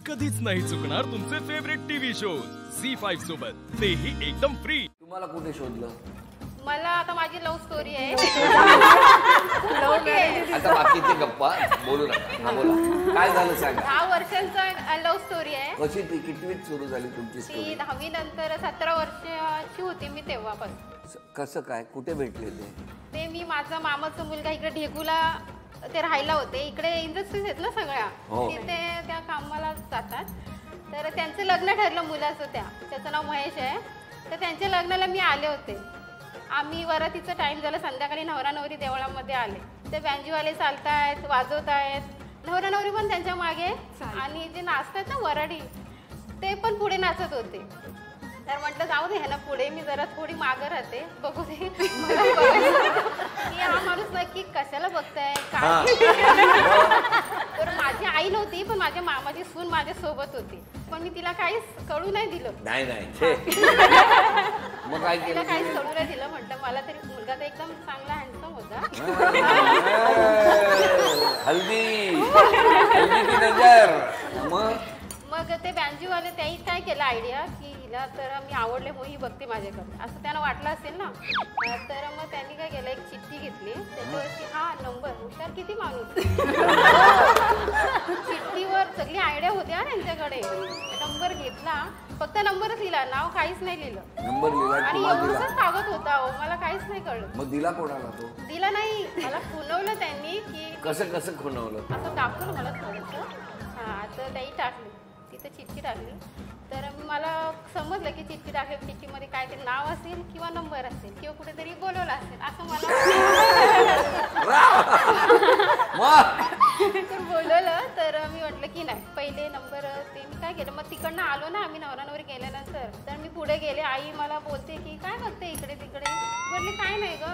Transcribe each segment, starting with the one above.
कधीच नाही चुकणार तुमचे फेवरेट टीव्ही शोज झी5 सोबत, तेही एकदम फ्री। तुम्हाला कुठे शोधलं? मला आता माझी लव्ह स्टोरी आहे। आता बाकीचे गप्पा बोलू नका। हा बोला, काय झालं सांगा। 10 वर्षांचा लव्ह स्टोरी आहे। कशी ती कितवीत सुरू झाली तुमची स्टोरी? ती 10वी नंतर 17 वर्षाची होती मी तेव्हापासून। कसं काय, कुठे भेटले ते मी माझा मामाचा मुलगा इकडे ढेगूला ते राहायला होते। इकडे इंडस्ट्रीज आहेत ना सगळ्या, तिथे त्या कामाला जातात। तर त्यांचं लग्न ठरलं मुलाचं, त्याचं नाव महेश आहे। तर त्यांच्या लग्नाला मी आले होते। आम्ही वरातीचा टाइम झाला, संध्याकाळी नवरा नवरी देवळामध्ये आले। ते बँजूवाले चालतायत, वाजवतायत, नवरा नवरी पण त्यांच्या मागे, आणि जे नाचतात ना वराडी ते पण पुढे नाचत होते। तर म्हटलं जाऊ दे ह्याला पुढे, मी जरा थोडी मागं राहते, बघू दे मला की हा माणूस नक्की कशाला बघताय काय। तर माझी आई नव्हती, पण माझ्या मामाची सून माझ्या सोबत होती, पण मी तिला काहीच कळू नाही दिलं। नाही मग काय केलं? काहीच कळू नाही दिलं। म्हटलं मला तरी मुलगा तर एकदम चांगला हँडसम होता। हल्दी की नजर। मग ते बँजूवाले त्याही काय केलं आयडिया की हिला तर मी आवडले हो, ही बघते माझ्याकडे, असं त्यांना वाटलं असेल ना। तर मग त्यांनी काय केलं, एक चिठ्ठी घेतली, त्याच्यावरती हा नंबर, हुशार किती माणूस, चिठ्ठीवर सगळी आयडिया होत्या त्यांच्याकडे। नंबर घेतला, फक्त नंबरच लिहिला, नाव काहीच नाही लिहिलं। नंबर लिहिला आणि एवढंच कागद होता, मला काहीच नाही कळलं। मग दिला कोणाला तो? दिला नाही, मला खुणवलं त्यांनी की कसं खुणवलं? असं दाखवलं मला थोडंसं। हा, तर त्याही टाकली, तिथं चिठ्ठी टाकली। तर मला समजलं की चिठ्ठी टाकली, चिठ्ठीमध्ये काय ते नाव असेल किंवा नंबर असेल किंवा कुठेतरी बोलवलं असेल असं मला तर बोलवलं। तर मी म्हटलं की नाही, पहिले नंबर ते मी काय केलं, मग तिकडनं आलो ना आम्ही नवरा नवरी गेल्यानंतर, तर मी पुढे गेले। आई मला बोलते की काय बघते इकडे तिकडे, म्हटले काय नाही ग,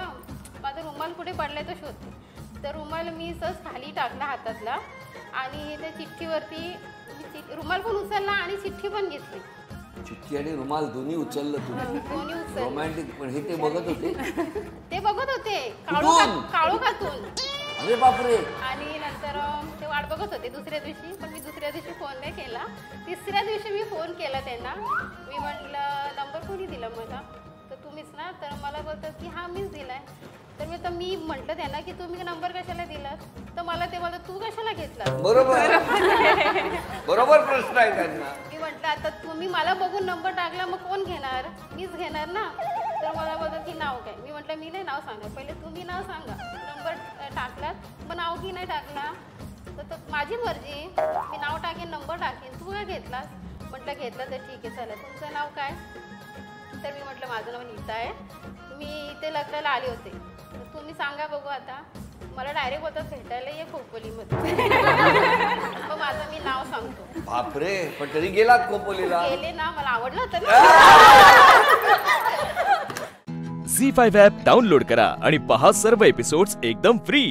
माझा रुमाल कुठे पडलाय तो शोधते। तर रुमाल मी सहज खाली टाकला हातातला, आणि त्या चिठ्ठीवरती रुमाल पण उचलला आणि चिठ्ठी पण घेतली। चिठ्ठी आणि रुमाल दोन्ही उचललं तुम्ही? दोन्ही उचलले। रोमॅन्टिक। पण हे ते बघत होते? ते बघत होते काळोखातून। अरे बापरे। आणि नंतर ते वाट बघत होते दुसऱ्या दिवशी, पण मी दुसऱ्या दिवशी फोन नाही केला। तिसऱ्या दिवशी मी फोन केला त्यांना, मी म्हटलं नंबर कोणी दिला मला, तर तुम्हीच ना। तर मला बोलतात की हा मीच दिलाय। तर मी म्हटलं त्यांना की तुम्ही नंबर कशाला दिलात, तर मला ते बोलतात तू कशाला घेतला। बरोबर बरोबर प्रश्न आहे त्यांना। मी म्हटलं आता तुम्ही मला बघून नंबर टाकला, मग कोण घेणार, मीच घेणार ना। तर मला बोलतात की नाव काय, मी म्हटलं मी नाही नाव सांगा, पहिले तुम्ही नाव सांगा, नंबर टाकलात मग नाव की नाही टाकला, तर माझी मर्जी, मी नाव टाकेन नंबर टाकेन, तू काय घेतलास। म्हटलं घेतलं तर ठीक आहे, चला तुमचं नाव काय। तर मी म्हटलं माझं नाव नीता आहे, मी इथे लग्नाला आले होते, तर तुम्ही सांगा बघू। आता मला डायरेक्ट होतं भेटायला ये खोपोलीमध्ये। मग माझं मी नाव सांगतो। बापरे, पण तरी गेलात खोपोलीला? गेले ना, मला आवडलं होतं ना। झी5 ॲप डाउनलोड करा आणि पहा सर्व एपिसोड्स एकदम फ्री।